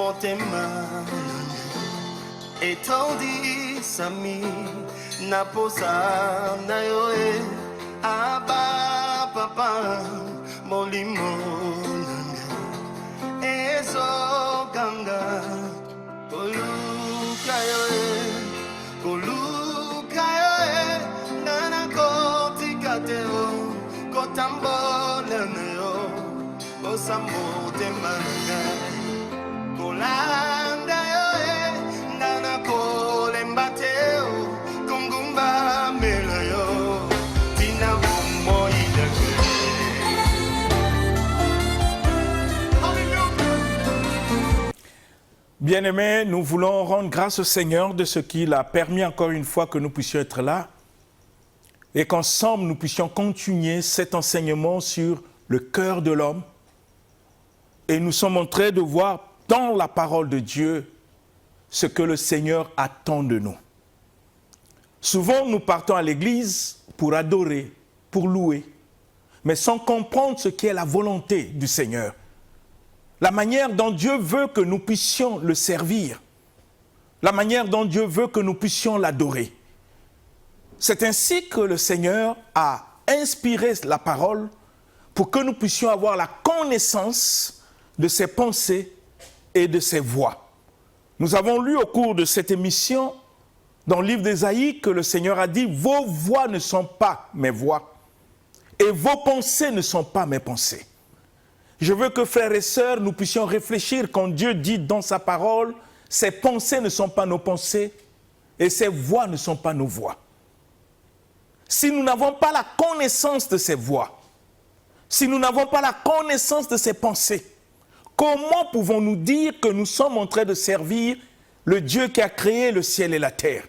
motema etondi sami naposa na yo aba papa molimo nanga ezoganga koluka yo nana kotikateo kotambola na yo osamotema nanga kolanda yo nana kolembateo kungumba mela yo tina bomo idake. Bien-aimés, nous voulons rendre grâce au Seigneur de ce qu'il a permis encore une fois que nous puissions être là et qu'ensemble nous puissions continuer cet enseignement sur le cœur de l'homme. Et nous sommes en train de voir dans la parole de Dieu ce que le Seigneur attend de nous. Souvent, nous partons à l'église pour adorer, pour louer, mais sans comprendre ce qu'est la volonté du Seigneur. La manière dont Dieu veut que nous puissions le servir, la manière dont Dieu veut que nous puissions l'adorer. C'est ainsi que le Seigneur a inspiré la parole pour que nous puissions avoir la connaissance de ses pensées et de ses voies. Nous avons lu au cours de cette émission, dans le livre d'Ésaïe, que le Seigneur a dit « Vos voix ne sont pas mes voix, et vos pensées ne sont pas mes pensées. » Je veux que, frères et sœurs, nous puissions réfléchir quand Dieu dit dans sa parole « Ses pensées ne sont pas nos pensées, et ses voix ne sont pas nos voix. » Si nous n'avons pas la connaissance de ses voix, si nous n'avons pas la connaissance de ses pensées, comment pouvons-nous dire que nous sommes en train de servir le Dieu qui a créé le ciel et la terre?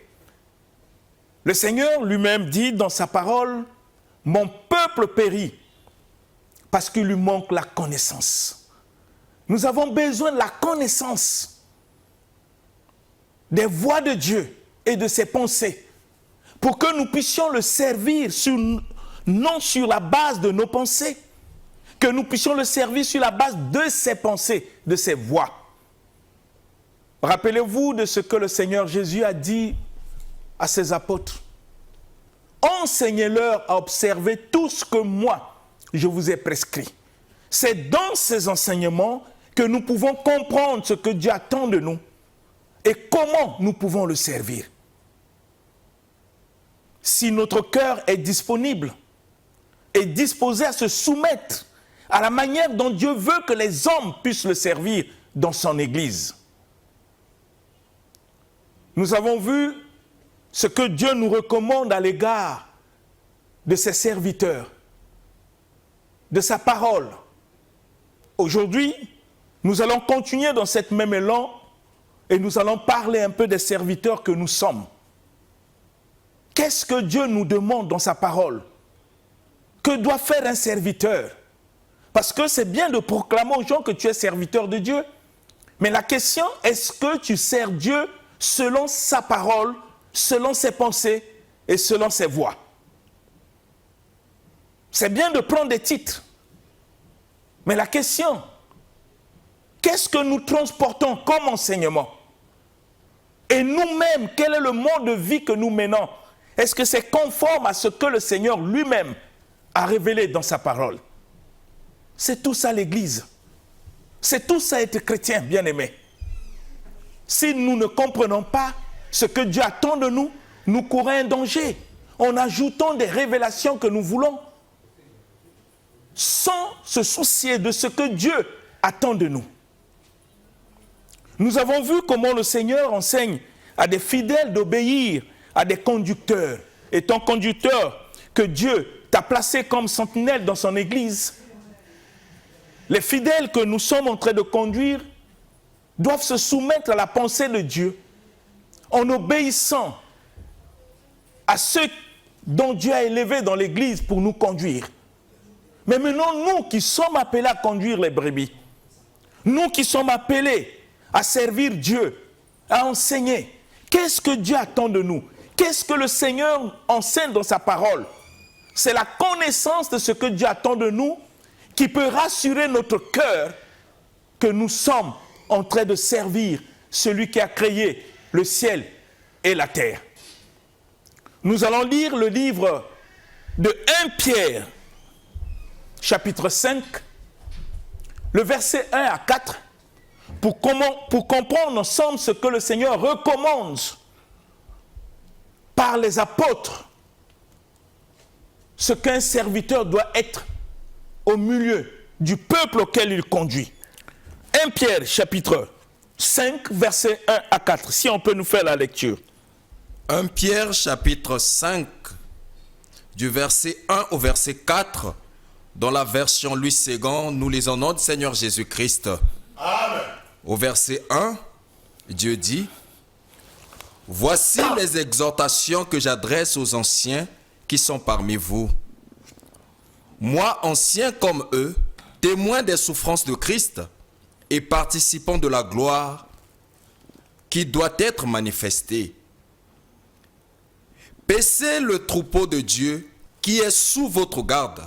Le Seigneur lui-même dit dans sa parole « Mon peuple périt parce qu'il lui manque la connaissance. » Nous avons besoin de la connaissance des voix de Dieu et de ses pensées pour que nous puissions le servir non sur la base de nos pensées, que nous puissions le servir sur la base de ses pensées, de ses voix. Rappelez-vous de ce que le Seigneur Jésus a dit à ses apôtres. Enseignez-leur à observer tout ce que moi, je vous ai prescrit. C'est dans ces enseignements que nous pouvons comprendre ce que Dieu attend de nous et comment nous pouvons le servir. Si notre cœur est disponible et disposé à se soumettre à la manière dont Dieu veut que les hommes puissent le servir dans son Église. Nous avons vu ce que Dieu nous recommande à l'égard de ses serviteurs, de sa parole. Aujourd'hui, nous allons continuer dans cette même élan et nous allons parler un peu des serviteurs que nous sommes. Qu'est-ce que Dieu nous demande dans sa parole? Que doit faire un serviteur? Parce que c'est bien de proclamer aux gens que tu es serviteur de Dieu. Mais la question, est-ce que tu sers Dieu selon sa parole, selon ses pensées et selon ses voies? C'est bien de prendre des titres. Mais la question, qu'est-ce que nous transportons comme enseignement? Et nous-mêmes, quel est le mode de vie que nous menons? Est-ce que c'est conforme à ce que le Seigneur lui-même a révélé dans sa parole? C'est tout ça l'Église. C'est tout ça être chrétien, bien-aimé. Si nous ne comprenons pas ce que Dieu attend de nous, nous courons un danger en ajoutant des révélations que nous voulons, sans se soucier de ce que Dieu attend de nous. Nous avons vu comment le Seigneur enseigne à des fidèles d'obéir à des conducteurs. Et ton conducteur que Dieu t'a placé comme sentinelle dans son Église, les fidèles que nous sommes en train de conduire doivent se soumettre à la pensée de Dieu en obéissant à ceux dont Dieu a élevé dans l'Église pour nous conduire. Mais maintenant, nous qui sommes appelés à conduire les brebis, nous qui sommes appelés à servir Dieu, à enseigner, qu'est-ce que Dieu attend de nous? Qu'est-ce que le Seigneur enseigne dans sa parole? C'est la connaissance de ce que Dieu attend de nous qui peut rassurer notre cœur que nous sommes en train de servir celui qui a créé le ciel et la terre. Nous allons lire le livre de 1 Pierre, chapitre 5, le verset 1 à 4, pour comprendre ensemble ce que le Seigneur recommande par les apôtres, ce qu'un serviteur doit être au milieu du peuple auquel il conduit. 1 Pierre, chapitre 5, versets 1 à 4, si on peut nous faire la lecture. 1 Pierre, chapitre 5, du verset 1 au verset 4, dans la version Louis II, nous lisons au nom du Seigneur Jésus-Christ. Amen. Au verset 1, Dieu dit, « Voici les exhortations que j'adresse aux anciens qui sont parmi vous. Moi, ancien comme eux, témoin des souffrances de Christ et participant de la gloire qui doit être manifestée. Paissez le troupeau de Dieu qui est sous votre garde,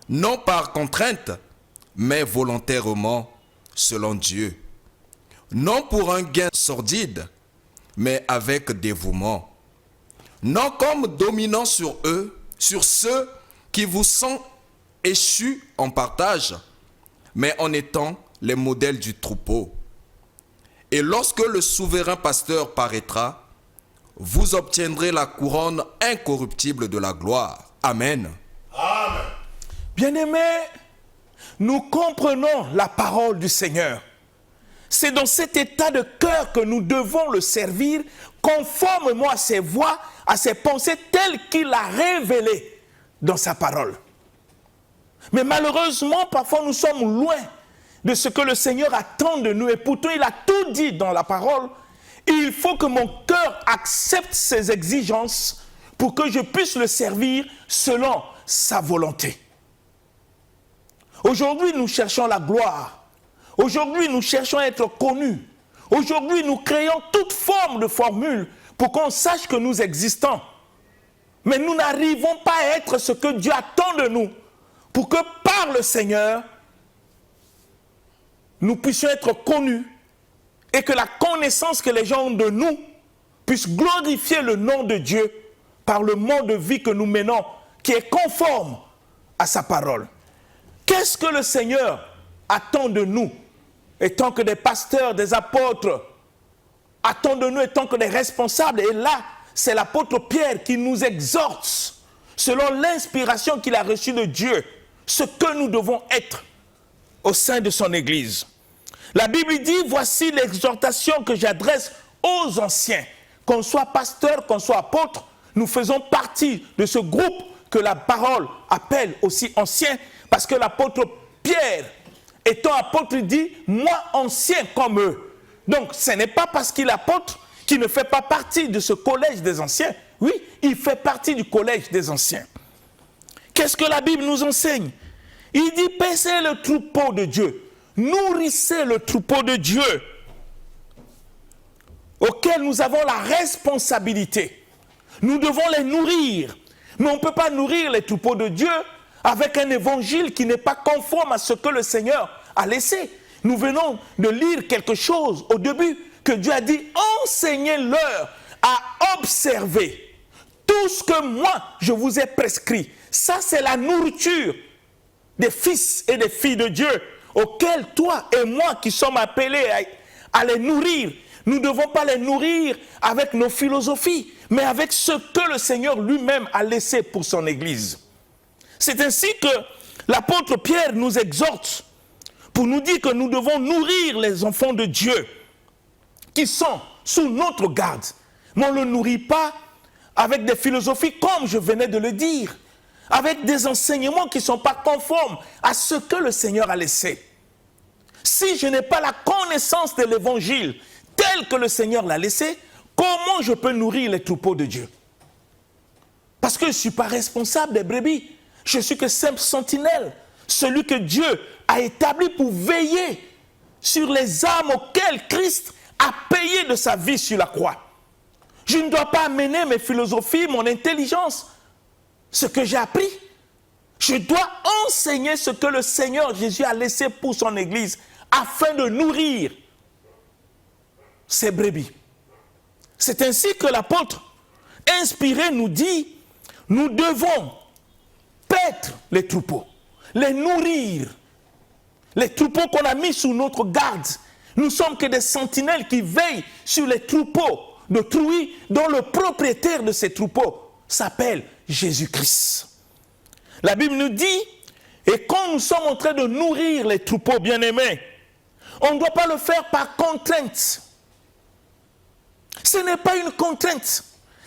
non par contrainte, mais volontairement, selon Dieu. Non pour un gain sordide, mais avec dévouement. Non comme dominant sur eux, sur ceux qui vous sont échus en partage, mais en étant les modèles du troupeau. Et lorsque le souverain pasteur paraîtra, vous obtiendrez la couronne incorruptible de la gloire. Amen. Amen. Bien-aimés, nous comprenons la parole du Seigneur. C'est dans cet état de cœur que nous devons le servir conformément à ses voies, à ses pensées telles qu'il a révélées dans sa parole. Mais malheureusement, parfois nous sommes loin de ce que le Seigneur attend de nous. Et pourtant, il a tout dit dans la parole. Et il faut que mon cœur accepte ses exigences pour que je puisse le servir selon sa volonté. Aujourd'hui, nous cherchons la gloire. Aujourd'hui, nous cherchons à être connus. Aujourd'hui, nous créons toute forme de formule pour qu'on sache que nous existons. Mais nous n'arrivons pas à être ce que Dieu attend de nous pour que par le Seigneur, nous puissions être connus et que la connaissance que les gens ont de nous puisse glorifier le nom de Dieu par le mode de vie que nous menons, qui est conforme à sa parole. Qu'est-ce que le Seigneur attend de nous, étant que des pasteurs, des apôtres, attend de nous étant que des responsables? Et là, c'est l'apôtre Pierre qui nous exhorte, selon l'inspiration qu'il a reçue de Dieu, ce que nous devons être au sein de son Église. La Bible dit, voici l'exhortation que j'adresse aux anciens. Qu'on soit pasteur, qu'on soit apôtre, nous faisons partie de ce groupe que la parole appelle aussi ancien, parce que l'apôtre Pierre, étant apôtre, dit, moi ancien comme eux. Donc ce n'est pas parce qu'il est apôtre qu'il ne fait pas partie de ce collège des anciens. Oui, il fait partie du collège des anciens. Qu'est-ce que la Bible nous enseigne? Il dit, paissez le troupeau de Dieu. Nourrissez le troupeau de Dieu auquel nous avons la responsabilité. Nous devons les nourrir. Mais on ne peut pas nourrir les troupeaux de Dieu avec un évangile qui n'est pas conforme à ce que le Seigneur a laissé. Nous venons de lire quelque chose au début que Dieu a dit, enseignez-leur à observer tout ce que moi je vous ai prescrit. Ça, c'est la nourriture des fils et des filles de Dieu auxquels toi et moi qui sommes appelés à les nourrir. Nous ne devons pas les nourrir avec nos philosophies, mais avec ce que le Seigneur lui-même a laissé pour son Église. C'est ainsi que l'apôtre Pierre nous exhorte pour nous dire que nous devons nourrir les enfants de Dieu qui sont sous notre garde. Mais on ne le nourrit pas avec des philosophies comme je venais de le dire, avec des enseignements qui ne sont pas conformes à ce que le Seigneur a laissé. Si je n'ai pas la connaissance de l'évangile tel que le Seigneur l'a laissé, comment je peux nourrir les troupeaux de Dieu? Parce que je ne suis pas responsable des brebis. Je suis que simple sentinelle, celui que Dieu a établi pour veiller sur les âmes auxquelles Christ a payé de sa vie sur la croix. Je ne dois pas amener mes philosophies, mon intelligence, ce que j'ai appris. Je dois enseigner ce que le Seigneur Jésus a laissé pour son Église afin de nourrir ses brebis. C'est ainsi que l'apôtre inspiré nous dit, nous devons paître les troupeaux, les nourrir. Les troupeaux qu'on a mis sous notre garde, nous sommes que des sentinelles qui veillent sur les troupeaux d'autrui dont le propriétaire de ces troupeaux s'appelle Jésus-Christ. La Bible nous dit, et quand nous sommes en train de nourrir les troupeaux bien-aimés, on ne doit pas le faire par contrainte. Ce n'est pas une contrainte,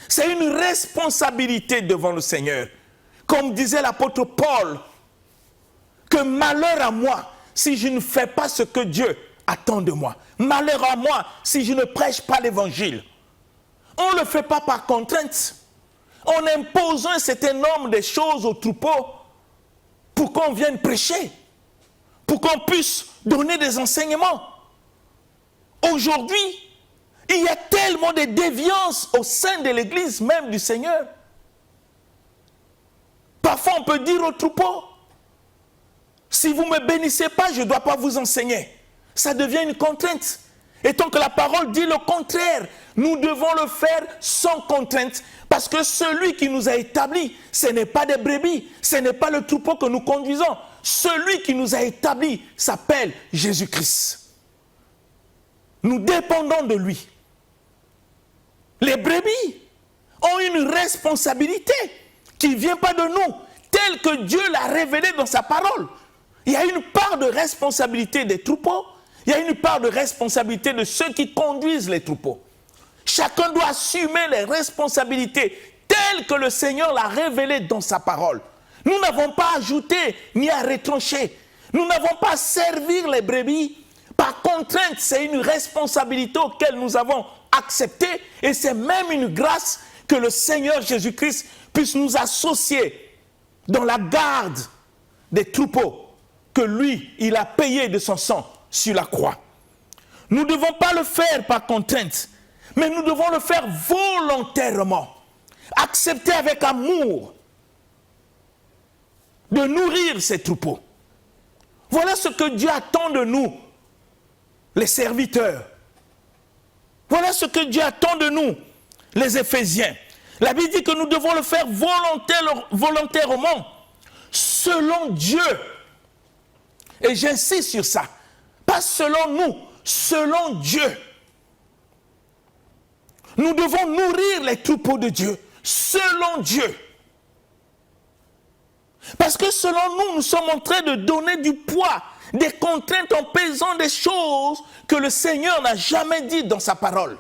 c'est une responsabilité devant le Seigneur. Comme disait l'apôtre Paul, que malheur à moi si je ne fais pas ce que Dieu attend de moi. Malheur à moi si je ne prêche pas l'évangile. On ne le fait pas par contrainte. On impose un certain nombre de choses aux troupeaux pour qu'on vienne prêcher, pour qu'on puisse donner des enseignements. Aujourd'hui, il y a tellement de déviances au sein de l'Église même du Seigneur. Parfois, on peut dire aux troupeaux, si vous ne me bénissez pas, je ne dois pas vous enseigner. Ça devient une contrainte. Et tant que la parole dit le contraire, nous devons le faire sans contrainte. Parce que celui qui nous a établis, ce n'est pas des brebis, ce n'est pas le troupeau que nous conduisons. Celui qui nous a établis s'appelle Jésus-Christ. Nous dépendons de lui. Les brebis ont une responsabilité qui ne vient pas de nous, telle que Dieu l'a révélée dans sa parole. Il y a une part de responsabilité des troupeaux, il y a une part de responsabilité de ceux qui conduisent les troupeaux. Chacun doit assumer les responsabilités telles que le Seigneur l'a révélées dans sa parole. Nous n'avons pas à ajouter ni à retrancher. Nous n'avons pas à servir les brebis. Par contrainte, c'est une responsabilité auquel nous avons accepté et c'est même une grâce que le Seigneur Jésus-Christ puisse nous associer dans la garde des troupeaux que lui, il a payé de son sang sur la croix. Nous ne devons pas le faire par contrainte, mais nous devons le faire volontairement. Accepter avec amour de nourrir ces troupeaux. Voilà ce que Dieu attend de nous, les serviteurs. Voilà ce que Dieu attend de nous, les Éphésiens. La Bible dit que nous devons le faire volontairement, selon Dieu. Et j'insiste sur ça. Pas selon nous, selon Dieu. Nous devons nourrir les troupeaux de Dieu, selon Dieu. Parce que selon nous, nous sommes en train de donner du poids, des contraintes en pesant des choses que le Seigneur n'a jamais dites dans sa parole.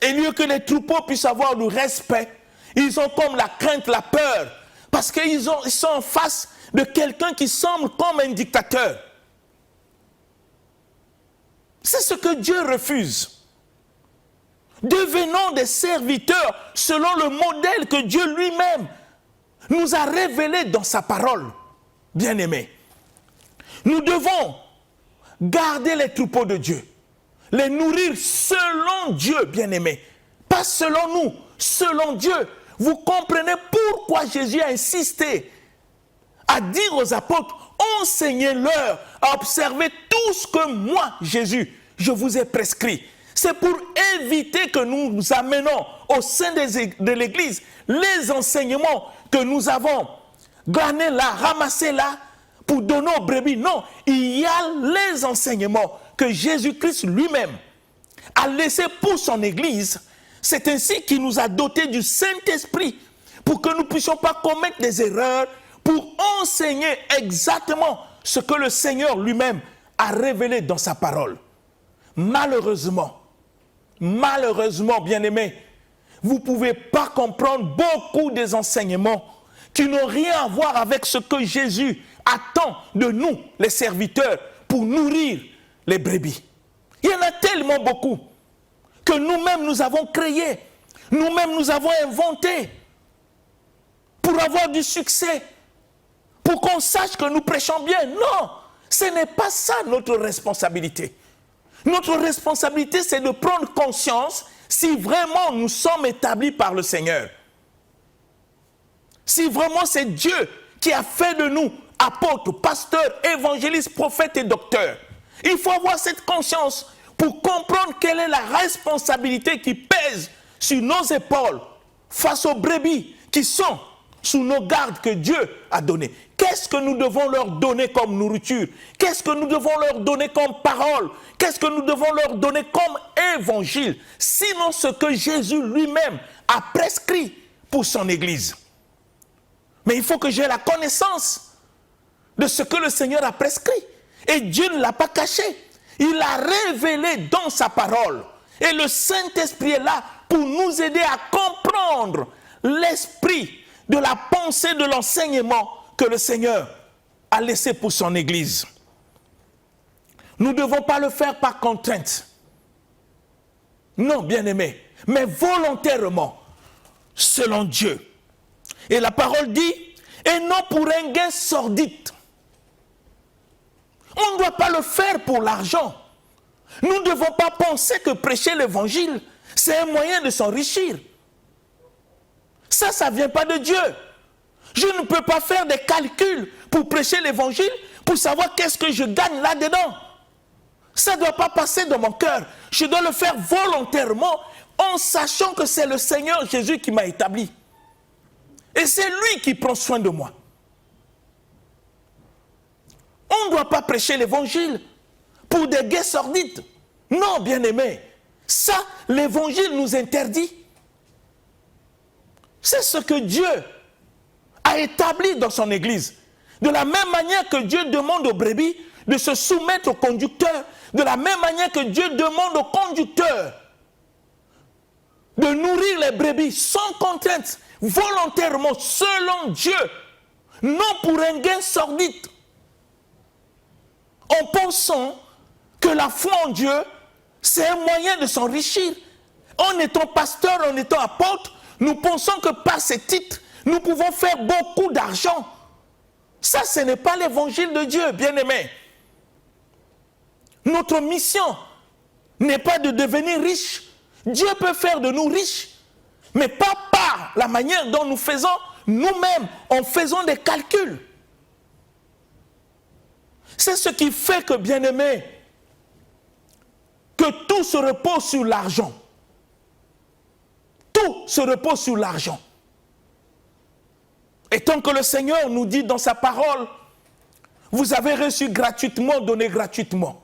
Et lieu que les troupeaux puissent avoir du respect, ils ont comme la crainte, la peur, parce qu'ils sont en face de quelqu'un qui semble comme un dictateur. C'est ce que Dieu refuse. Devenons des serviteurs selon le modèle que Dieu lui-même nous a révélé dans sa parole. Bien-aimés, nous devons garder les troupeaux de Dieu, les nourrir selon Dieu, bien-aimés, pas selon nous, selon Dieu. Vous comprenez pourquoi Jésus a insisté à dire aux apôtres, enseignez-leur à observer tout ce que moi, Jésus, je vous ai prescrit. C'est pour éviter que nous nous amenons au sein de l'Église les enseignements que nous avons glanés là, ramassés là, pour donner aux brebis. Non, il y a les enseignements que Jésus-Christ lui-même a laissés pour son Église. C'est ainsi qu'il nous a dotés du Saint-Esprit pour que nous ne puissions pas commettre des erreurs, pour enseigner exactement ce que le Seigneur lui-même a révélé dans sa parole. Malheureusement, bien-aimés, vous ne pouvez pas comprendre beaucoup des enseignements qui n'ont rien à voir avec ce que Jésus attend de nous, les serviteurs, pour nourrir les brebis. Il y en a tellement beaucoup que nous-mêmes nous avons créé, nous-mêmes nous avons inventé pour avoir du succès, pour qu'on sache que nous prêchons bien. Non, ce n'est pas ça notre responsabilité. Notre responsabilité, c'est de prendre conscience si vraiment nous sommes établis par le Seigneur. Si vraiment c'est Dieu qui a fait de nous apôtres, pasteurs, évangélistes, prophètes et docteurs. Il faut avoir cette conscience pour comprendre quelle est la responsabilité qui pèse sur nos épaules face aux brebis qui sont sous nos gardes que Dieu a données. Qu'est-ce que nous devons leur donner comme nourriture? Qu'est-ce que nous devons leur donner comme parole? Qu'est-ce que nous devons leur donner comme évangile? Sinon ce que Jésus lui-même a prescrit pour son Église. Mais il faut que j'ai la connaissance de ce que le Seigneur a prescrit. Et Dieu ne l'a pas caché. Il l'a révélé dans sa parole. Et le Saint-Esprit est là pour nous aider à comprendre l'esprit de la pensée, de l'enseignement que le Seigneur a laissé pour son Église. Nous ne devons pas le faire par contrainte. Non, bien-aimés, mais volontairement, selon Dieu. Et la parole dit, et non pour un gain sordide. On ne doit pas le faire pour l'argent. Nous ne devons pas penser que prêcher l'évangile, c'est un moyen de s'enrichir. Ça ne vient pas de Dieu. Je ne peux pas faire des calculs pour prêcher l'évangile, pour savoir qu'est-ce que je gagne là-dedans. Ça ne doit pas passer dans mon cœur. Je dois le faire volontairement, en sachant que c'est le Seigneur Jésus qui m'a établi. Et c'est lui qui prend soin de moi. On ne doit pas prêcher l'évangile pour des gains sordides. Non, bien-aimés. Ça, l'évangile nous interdit. C'est ce que Dieu a établi dans son Église. De la même manière que Dieu demande aux brebis de se soumettre au conducteur, de la même manière que Dieu demande au conducteur de nourrir les brebis sans contrainte, volontairement, selon Dieu, non pour un gain sordide. En pensant que la foi en Dieu, c'est un moyen de s'enrichir. En étant pasteur, en étant apôtre, nous pensons que par ces titres, nous pouvons faire beaucoup d'argent. Ça, ce n'est pas l'évangile de Dieu, bien-aimés. Notre mission n'est pas de devenir riche. Dieu peut faire de nous riches, mais pas par la manière dont nous faisons nous-mêmes, en faisant des calculs. C'est ce qui fait que, bien-aimés, que tout se repose sur l'argent. Tout se repose sur l'argent. Et tant que le Seigneur nous dit dans sa parole, vous avez reçu gratuitement, donné gratuitement.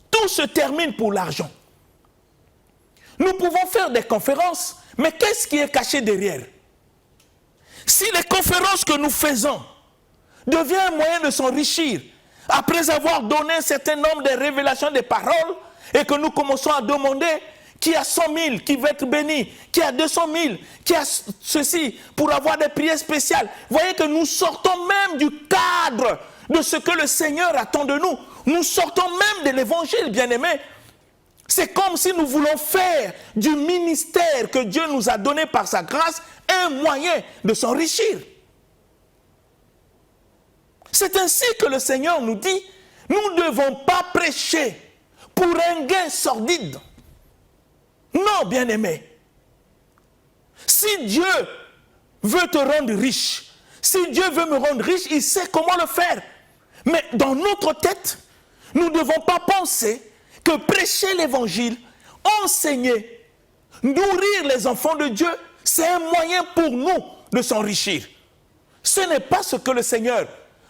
Tout se termine pour l'argent. Nous pouvons faire des conférences, mais qu'est-ce qui est caché derrière? Si les conférences que nous faisons deviennent un moyen de s'enrichir, après avoir donné un certain nombre de révélations des paroles, et que nous commençons à demander qui a 100 000, qui va être béni, qui a 200 000, qui a ceci, pour avoir des prières spéciales. Voyez que nous sortons même du cadre de ce que le Seigneur attend de nous. Nous sortons même de l'évangile, bien-aimés. C'est comme si nous voulons faire du ministère que Dieu nous a donné par sa grâce un moyen de s'enrichir. C'est ainsi que le Seigneur nous dit, nous ne devons pas prêcher pour un gain sordide. Non, bien-aimé. Si Dieu veut te rendre riche, si Dieu veut me rendre riche, il sait comment le faire. Mais dans notre tête, nous ne devons pas penser que prêcher l'évangile, enseigner, nourrir les enfants de Dieu, c'est un moyen pour nous de s'enrichir. Ce n'est pas ce que le Seigneur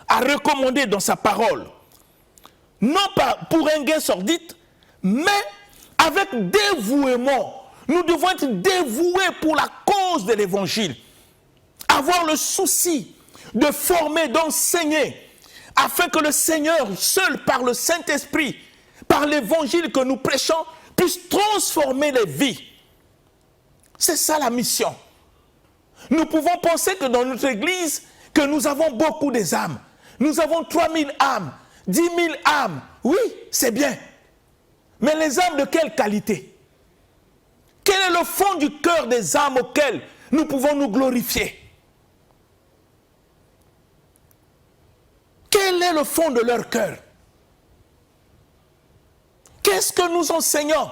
a recommandé dans sa parole. Non pas pour un gain sordide, mais avec dévouement. Nous devons être dévoués pour la cause de l'évangile. Avoir le souci de former, d'enseigner, afin que le Seigneur, seul par le Saint-Esprit, par l'évangile que nous prêchons, puisse transformer les vies. C'est ça la mission. Nous pouvons penser que dans notre église, que nous avons beaucoup des âmes. Nous avons 3000 âmes, 10 000 âmes. Oui, c'est bien. Mais les âmes de quelle qualité? Quel est le fond du cœur des âmes auxquelles nous pouvons nous glorifier? Quel est le fond de leur cœur? Qu'est-ce que nous enseignons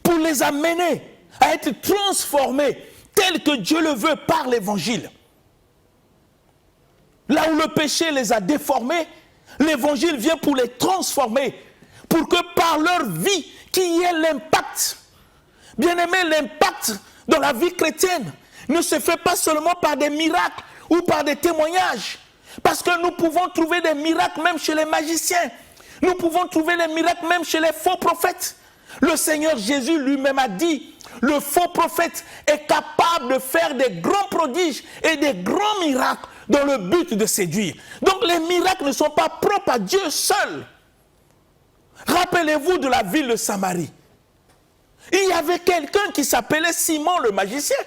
pour les amener à être transformés tel que Dieu le veut par l'évangile? Là où le péché les a déformés, l'évangile vient pour les transformer, pour que par leur vie, qu'il y ait l'impact. Bien-aimé, l'impact dans la vie chrétienne ne se fait pas seulement par des miracles ou par des témoignages. Parce que nous pouvons trouver des miracles même chez les magiciens. Nous pouvons trouver des miracles même chez les faux prophètes. Le Seigneur Jésus lui-même a dit, le faux prophète est capable de faire des grands prodiges et des grands miracles dans le but de séduire. Donc les miracles ne sont pas propres à Dieu seul. Rappelez-vous de la ville de Samarie. Il y avait quelqu'un qui s'appelait Simon le magicien.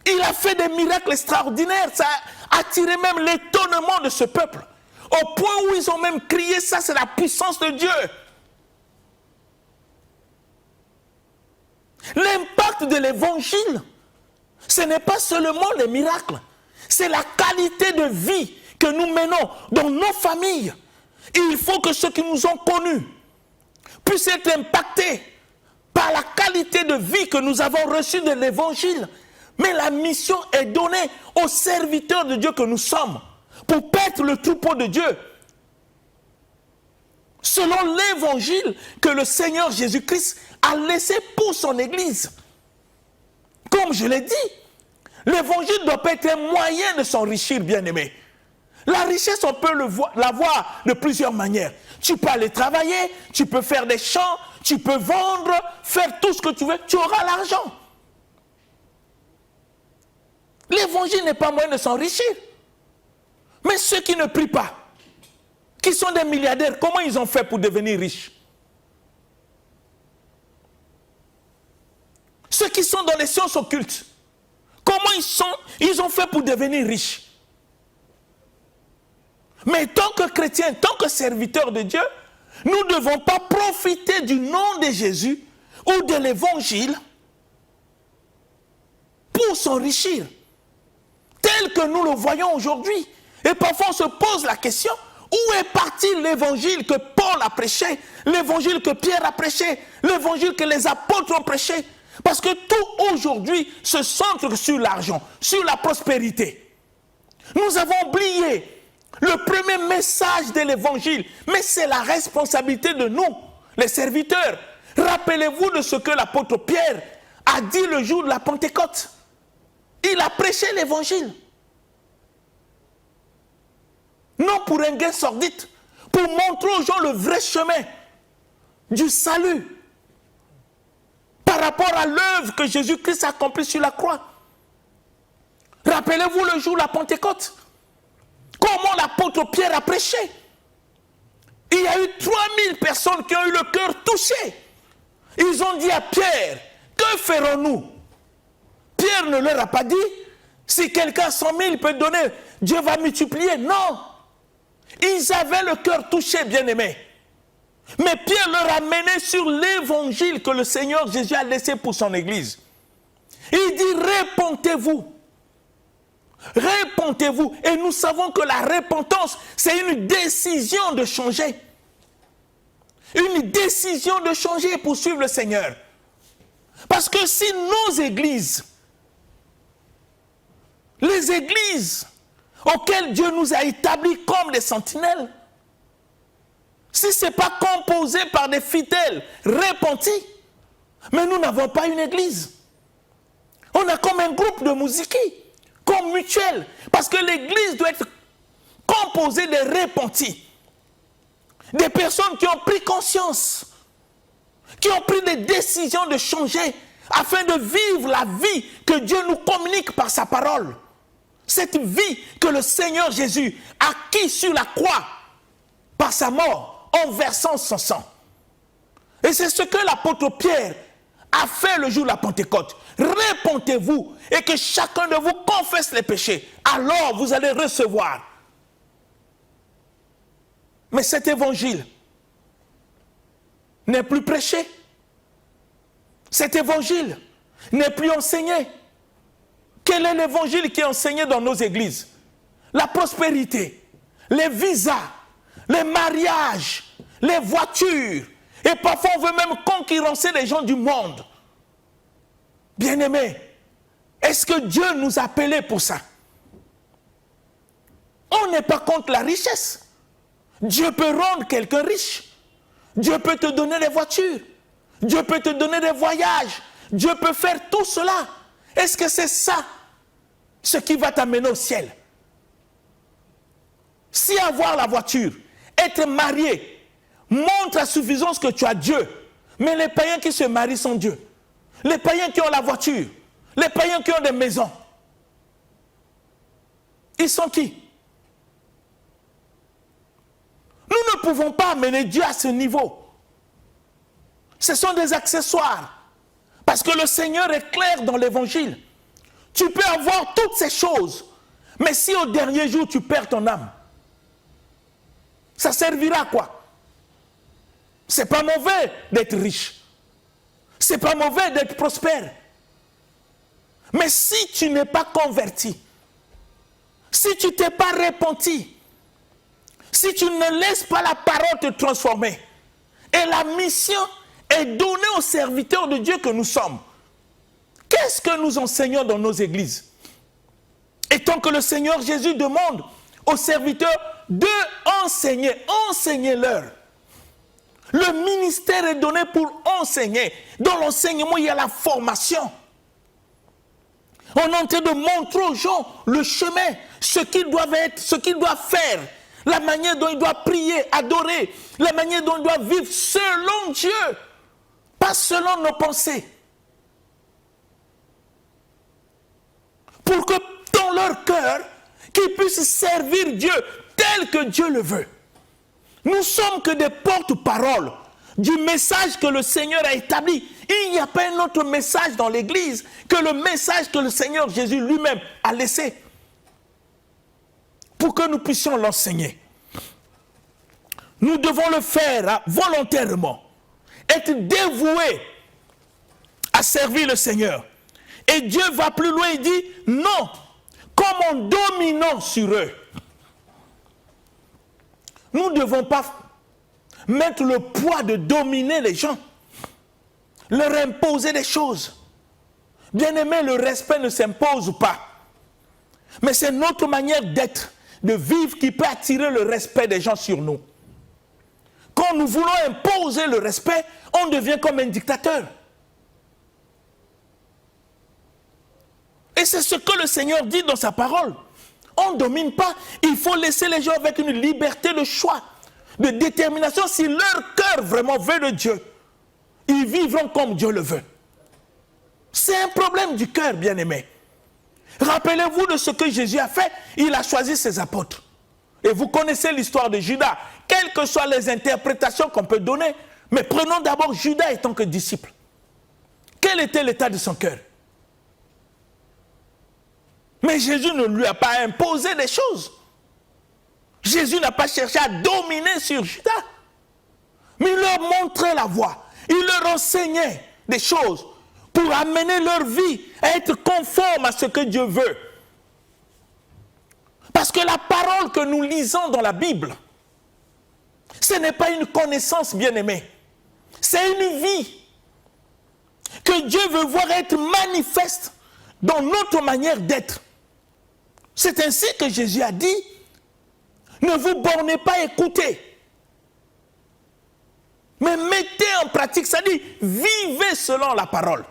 Il a fait des miracles extraordinaires. Ça a attiré même l'étonnement de ce peuple. Au point où ils ont même crié, ça c'est la puissance de Dieu. L'impact de l'évangile, ce n'est pas seulement les miracles. C'est la qualité de vie que nous menons dans nos familles. Il faut que ceux qui nous ont connus puissent être impactés par la qualité de vie que nous avons reçue de l'évangile. Mais la mission est donnée aux serviteurs de Dieu que nous sommes pour paître le troupeau de Dieu. Selon l'évangile que le Seigneur Jésus-Christ a laissé pour son Église. Comme je l'ai dit, l'évangile ne doit pas être un moyen de s'enrichir, bien-aimé. La richesse, on peut l'avoir de plusieurs manières. Tu peux aller travailler, tu peux faire des champs, tu peux vendre, faire tout ce que tu veux, tu auras l'argent. L'évangile n'est pas moyen de s'enrichir. Mais ceux qui ne prient pas, qui sont des milliardaires, comment ils ont fait pour devenir riches? Ceux qui sont dans les sciences occultes, comment ils ont fait pour devenir riches? Mais tant que chrétiens, tant que serviteurs de Dieu, nous ne devons pas profiter du nom de Jésus ou de l'évangile pour s'enrichir, tel que nous le voyons aujourd'hui. Et parfois on se pose la question, où est parti l'évangile que Paul a prêché, l'évangile que Pierre a prêché, l'évangile que les apôtres ont prêché? Parce que tout aujourd'hui se centre sur l'argent, sur la prospérité. Nous avons oublié le premier message de l'évangile, mais c'est la responsabilité de nous, les serviteurs. Rappelez-vous de ce que l'apôtre Pierre a dit le jour de la Pentecôte. Il a prêché l'évangile. Non pour un gain sordide, pour montrer aux gens le vrai chemin du salut par rapport à l'œuvre que Jésus-Christ a accomplie sur la croix. Rappelez-vous le jour de la Pentecôte, comment l'apôtre Pierre a prêché. Il y a eu 3000 personnes qui ont eu le cœur touché. Ils ont dit à Pierre, que ferons-nous? Pierre ne leur a pas dit, si quelqu'un a 100 000 peut donner, Dieu va multiplier. Non. Ils avaient le cœur touché, bien-aimés. Mais Pierre leur a mené sur l'évangile que le Seigneur Jésus a laissé pour son Église. Il dit, répentez-vous. Répentez-vous. Et nous savons que la repentance, c'est une décision de changer. Une décision de changer pour suivre le Seigneur. Parce que si nos églises, les églises auxquelles Dieu nous a établis comme des sentinelles, si ce n'est pas composé par des fidèles repentis, mais nous n'avons pas une église. On a comme un groupe de musique, comme mutuelle, parce que l'église doit être composée de repentis, des personnes qui ont pris conscience, qui ont pris des décisions de changer, afin de vivre la vie que Dieu nous communique par sa parole. Cette vie que le Seigneur Jésus a acquis sur la croix par sa mort en versant son sang. Et c'est ce que l'apôtre Pierre a fait le jour de la Pentecôte. Répentez-vous et que chacun de vous confesse les péchés. Alors vous allez recevoir. Mais cet évangile n'est plus prêché. Cet évangile n'est plus enseigné. Quel est l'évangile qui est enseigné dans nos églises? La prospérité, les visas, les mariages, les voitures. Et parfois on veut même concurrencer les gens du monde. Bien-aimés, est-ce que Dieu nous a appelés pour ça? On n'est pas contre la richesse. Dieu peut rendre quelqu'un riche. Dieu peut te donner des voitures. Dieu peut te donner des voyages. Dieu peut faire tout cela. Est-ce que c'est ça ce qui va t'amener au ciel? Si avoir la voiture, être marié, montre à suffisance que tu as Dieu. Mais les païens qui se marient sans Dieu, les païens qui ont la voiture, les païens qui ont des maisons, ils sont qui? Nous ne pouvons pas amener Dieu à ce niveau. Ce sont des accessoires. Parce que le Seigneur est clair dans l'évangile. Tu peux avoir toutes ces choses, mais si au dernier jour tu perds ton âme, ça servira à quoi? C'est pas mauvais d'être riche. C'est pas mauvais d'être prospère. Mais si tu n'es pas converti, si tu t'es pas repenti, si tu ne laisses pas la parole te transformer, et la mission est donnée aux serviteurs de Dieu que nous sommes. Qu'est-ce que nous enseignons dans nos églises? Et tant que le Seigneur Jésus demande aux serviteurs de enseigner, enseignez-leur. Le ministère est donné pour enseigner. Dans l'enseignement, il y a la formation. On est en train de montrer aux gens le chemin, ce qu'ils doivent être, ce qu'ils doivent faire, la manière dont ils doivent prier, adorer, la manière dont ils doivent vivre selon Dieu, pas selon nos pensées. Pour que dans leur cœur, qu'ils puissent servir Dieu tel que Dieu le veut. Nous sommes que des porte-paroles du message que le Seigneur a établi. Il n'y a pas un autre message dans l'Église que le message que le Seigneur Jésus lui-même a laissé pour que nous puissions l'enseigner. Nous devons le faire volontairement, être dévoués à servir le Seigneur. Et Dieu va plus loin et dit non, comme en dominant sur eux. Nous ne devons pas mettre le poids de dominer les gens, leur imposer des choses. Bien aimé, le respect ne s'impose pas. Mais c'est notre manière d'être, de vivre qui peut attirer le respect des gens sur nous. Quand nous voulons imposer le respect, on devient comme un dictateur. Et c'est ce que le Seigneur dit dans sa parole. On ne domine pas. Il faut laisser les gens avec une liberté de choix, de détermination. Si leur cœur vraiment veut de Dieu, ils vivront comme Dieu le veut. C'est un problème du cœur, bien-aimé. Rappelez-vous de ce que Jésus a fait. Il a choisi ses apôtres. Et vous connaissez l'histoire de Judas. Quelles que soient les interprétations qu'on peut donner, mais prenons d'abord Judas étant que disciple. Quel était l'état de son cœur? Mais Jésus ne lui a pas imposé des choses. Jésus n'a pas cherché à dominer sur Judas. Mais il leur montrait la voie. Il leur enseignait des choses pour amener leur vie à être conforme à ce que Dieu veut. Parce que la parole que nous lisons dans la Bible, ce n'est pas une connaissance, bien-aimée. C'est une vie que Dieu veut voir être manifeste dans notre manière d'être. C'est ainsi que Jésus a dit, ne vous bornez pas à écouter, mais mettez en pratique, ça dit, vivez selon la parole.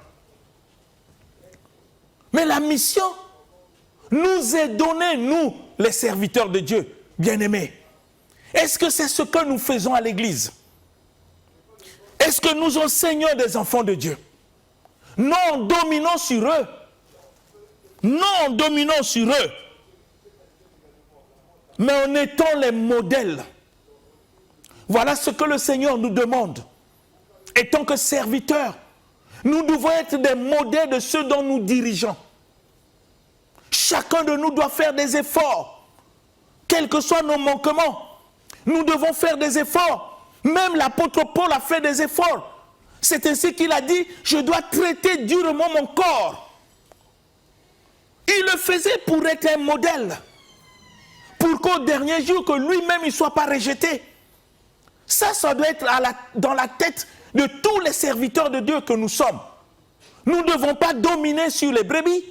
Mais la mission nous est donnée, nous, les serviteurs de Dieu, bien-aimés. Est-ce que c'est ce que nous faisons à l'église? Est-ce que nous enseignons des enfants de Dieu? Non en dominant sur eux. Non en dominant sur eux. Mais en étant les modèles. Voilà ce que le Seigneur nous demande. Et tant que serviteurs, nous devons être des modèles de ceux dont nous dirigeons. Chacun de nous doit faire des efforts. Quels que soient nos manquements, nous devons faire des efforts. Même l'apôtre Paul a fait des efforts. C'est ainsi qu'il a dit, je dois traiter durement mon corps. Il le faisait pour être un modèle. Pour qu'au dernier jour, que lui-même ne soit pas rejeté. Ça doit être dans la tête de tous les serviteurs de Dieu que nous sommes. Nous ne devons pas dominer sur les brebis,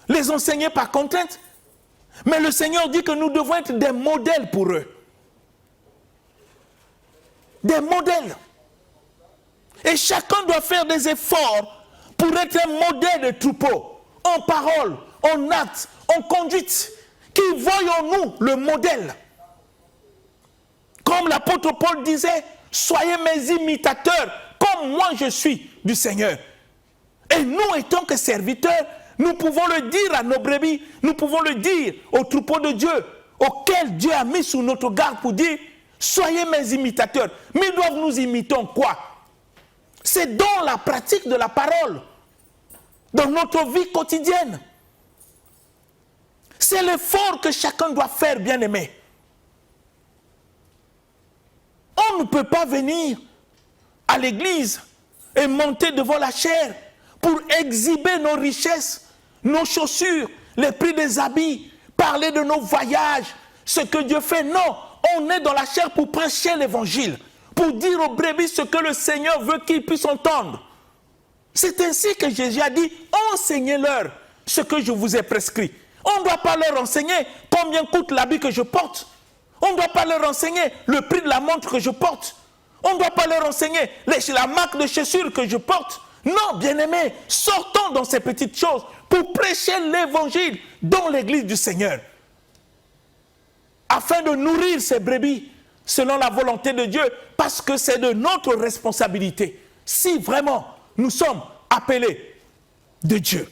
les enseigner par contrainte, Mais le Seigneur dit que nous devons être des modèles pour eux. Des modèles. Et chacun doit faire des efforts pour être un modèle de troupeau, en parole, en acte, en conduite, qui voient en nous le modèle. Comme l'apôtre Paul disait, soyez mes imitateurs, comme moi je suis du Seigneur. Et nous, étant que serviteurs, nous pouvons le dire à nos brebis, nous pouvons le dire aux troupeaux de Dieu, auxquels Dieu a mis sous notre garde pour dire, soyez mes imitateurs. Mais ils doivent nous imiter en quoi? C'est dans la pratique de la parole, dans notre vie quotidienne. C'est l'effort que chacun doit faire, bien-aimé. On ne peut pas venir à l'église et monter devant la chaire pour exhiber nos richesses, nos chaussures, les prix des habits, parler de nos voyages, ce que Dieu fait. Non, on est dans la chair pour prêcher l'évangile, pour dire aux brebis ce que le Seigneur veut qu'ils puissent entendre. C'est ainsi que Jésus a dit, enseignez-leur ce que je vous ai prescrit. On ne doit pas leur enseigner combien coûte l'habit que je porte. On ne doit pas leur enseigner le prix de la montre que je porte. On ne doit pas leur enseigner la marque de chaussures que je porte. Non, bien-aimés, sortons dans ces petites choses pour prêcher l'évangile dans l'église du Seigneur. Afin de nourrir ces brebis selon la volonté de Dieu, parce que c'est de notre responsabilité. Si vraiment nous sommes appelés de Dieu.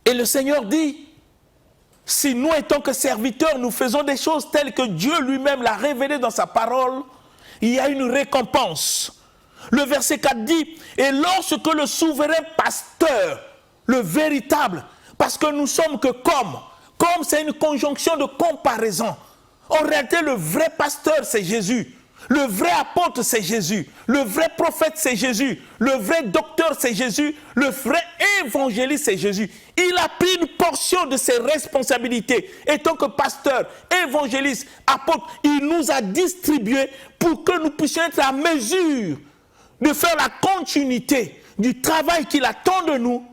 Et le Seigneur dit, si nous étant que serviteurs, nous faisons des choses telles que Dieu lui-même l'a révélé dans sa parole, il y a une récompense. Le verset 4 dit, et lorsque le souverain pasteur, le véritable, parce que nous sommes que comme c'est une conjonction de comparaison. En réalité, le vrai pasteur, c'est Jésus. Le vrai apôtre, c'est Jésus. Le vrai prophète, c'est Jésus. Le vrai docteur, c'est Jésus. Le vrai évangéliste, c'est Jésus. Il a pris une portion de ses responsabilités. Et tant que pasteur, évangéliste, apôtre, il nous a distribué pour que nous puissions être à mesure de faire la continuité du travail qu'il attend de nous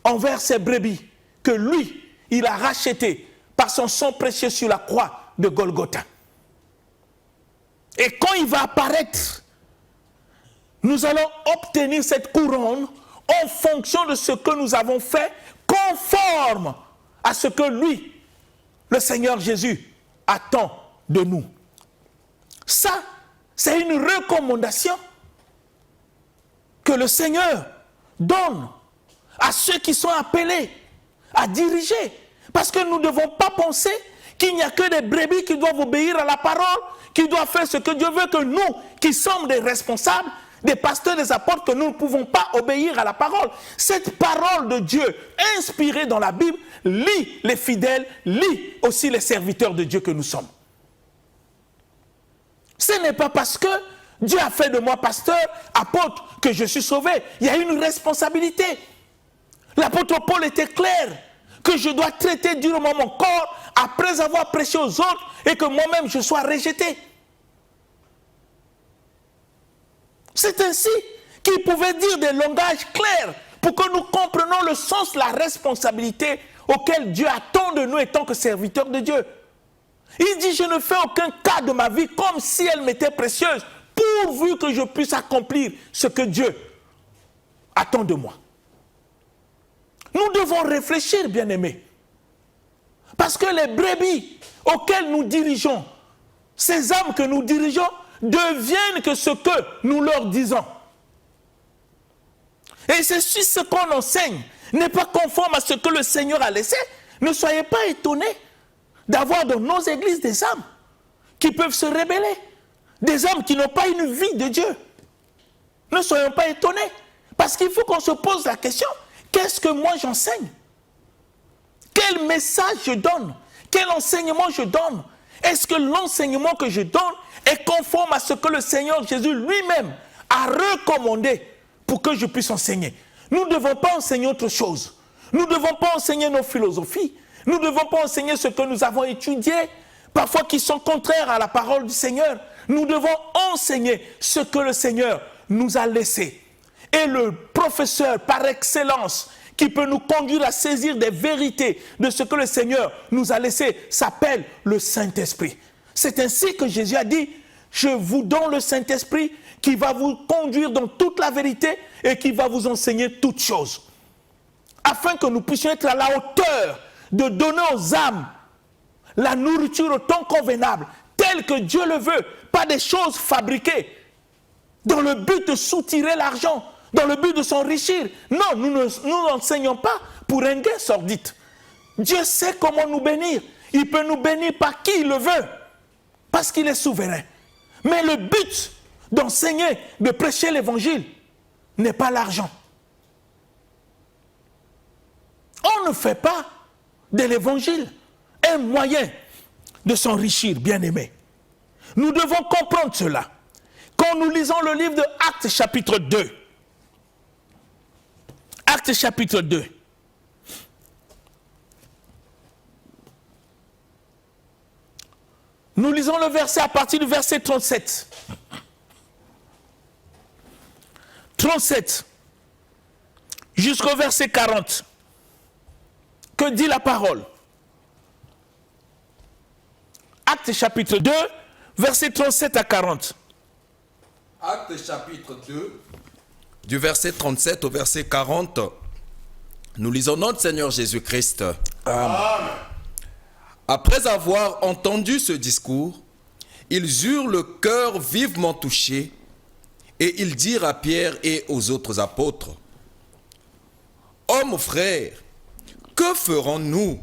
envers ses brebis, que lui, il a racheté par son sang précieux sur la croix de Golgotha. Et quand il va apparaître, nous allons obtenir cette couronne en fonction de ce que nous avons fait, conforme à ce que lui, le Seigneur Jésus, attend de nous. Ça, c'est une recommandation que le Seigneur donne à ceux qui sont appelés à diriger. Parce que nous ne devons pas penser qu'il n'y a que des brebis qui doivent obéir à la parole, qui doivent faire ce que Dieu veut, que nous, qui sommes des responsables, des pasteurs, des apôtres, que nous ne pouvons pas obéir à la parole. Cette parole de Dieu, inspirée dans la Bible, lie les fidèles, lie aussi les serviteurs de Dieu que nous sommes. Ce n'est pas parce que Dieu a fait de moi pasteur, apôtre, que je suis sauvé. Il y a une responsabilité. L'apôtre Paul était clair que je dois traiter durement mon corps après avoir prêché aux autres et que moi-même je sois rejeté. C'est ainsi qu'il pouvait dire des langages clairs pour que nous comprenions le sens de la responsabilité auquel Dieu attend de nous étant que serviteurs de Dieu. Il dit, je ne fais aucun cas de ma vie comme si elle m'était précieuse, pourvu que je puisse accomplir ce que Dieu attend de moi. Nous devons réfléchir, bien-aimés. Parce que les brebis auxquelles nous dirigeons, ces âmes que nous dirigeons, deviennent que ce que nous leur disons. Et c'est si ce qu'on enseigne n'est pas conforme à ce que le Seigneur a laissé, ne soyez pas étonnés d'avoir dans nos églises des âmes qui peuvent se rebeller, des âmes qui n'ont pas une vie de Dieu. Ne soyons pas étonnés, parce qu'il faut qu'on se pose la question, qu'est-ce que moi j'enseigne? Quel message je donne? Quel enseignement je donne? Est-ce que l'enseignement que je donne est conforme à ce que le Seigneur Jésus lui-même a recommandé pour que je puisse enseigner? Nous ne devons pas enseigner autre chose. Nous ne devons pas enseigner nos philosophies. Nous ne devons pas enseigner ce que nous avons étudié, parfois qui sont contraires à la parole du Seigneur. Nous devons enseigner ce que le Seigneur nous a laissé. Et le professeur par excellence qui peut nous conduire à saisir des vérités de ce que le Seigneur nous a laissé, s'appelle le Saint-Esprit. C'est ainsi que Jésus a dit, je vous donne le Saint-Esprit qui va vous conduire dans toute la vérité et qui va vous enseigner toutes choses. Afin que nous puissions être à la hauteur de donner aux âmes la nourriture au temps convenable, telle que Dieu le veut, pas des choses fabriquées, dans le but de soutirer l'argent, dans le but de s'enrichir. Non, nous n'enseignons pas pour un gain sordide. Dieu sait comment nous bénir. Il peut nous bénir par qui il le veut, parce qu'il est souverain. Mais le but d'enseigner, de prêcher l'évangile, n'est pas l'argent. On ne fait pas de l'évangile un moyen de s'enrichir, bien-aimés. Nous devons comprendre cela. Quand nous lisons le livre de Actes chapitre 2, Actes chapitre 2, nous lisons le verset à partir du verset 37. 37 jusqu'au verset 40. Que dit la parole? Actes chapitre 2, verset 37 à 40. Actes chapitre 2, du verset 37 au verset 40, nous lisons notre Seigneur Jésus-Christ. Amen. Après avoir entendu ce discours, ils eurent le cœur vivement touché et ils dirent à Pierre et aux autres apôtres, « Hommes frères, que ferons-nous »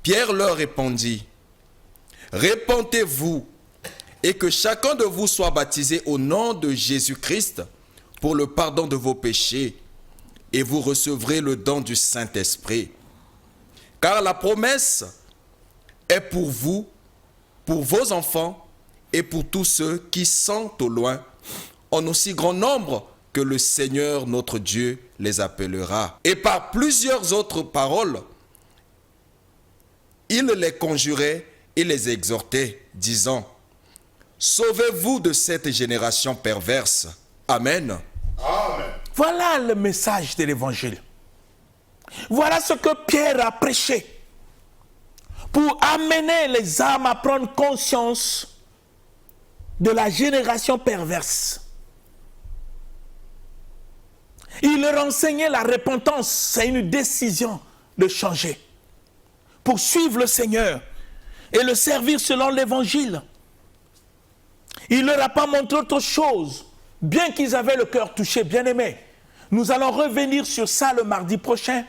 Pierre leur répondit, « Répentez-vous et que chacun de vous soit baptisé au nom de Jésus-Christ pour le pardon de vos péchés, et vous recevrez le don du Saint-Esprit. Car la promesse est pour vous, pour vos enfants et pour tous ceux qui sont au loin, en aussi grand nombre que le Seigneur notre Dieu les appellera. » Et par plusieurs autres paroles, il les conjurait et les exhortait, disant, « Sauvez-vous de cette génération perverse. » Amen. Amen. Voilà le message de l'évangile. Voilà ce que Pierre a prêché pour amener les âmes à prendre conscience de la génération perverse. Il leur enseignait la repentance, c'est une décision de changer pour suivre le Seigneur et le servir selon l'évangile. Il ne leur a pas montré autre chose, bien qu'ils avaient le cœur touché, bien-aimés. Nous allons revenir sur ça le mardi prochain.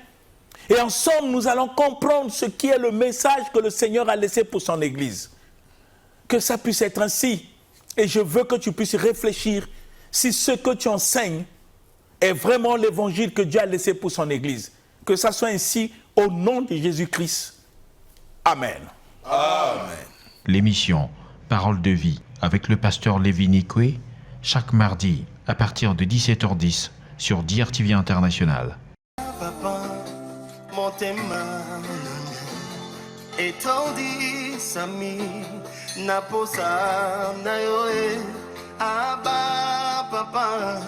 Et ensemble, nous allons comprendre ce qui est le message que le Seigneur a laissé pour son Église. Que ça puisse être ainsi. Et je veux que tu puisses réfléchir si ce que tu enseignes est vraiment l'évangile que Dieu a laissé pour son Église. Que ça soit ainsi au nom de Jésus-Christ. Amen. Amen. L'émission Parole de vie avec le pasteur Lévi Nikwe, chaque mardi à partir de 17h10 sur DRTV International. Papa, motema etondi sami naposa na yo aba papa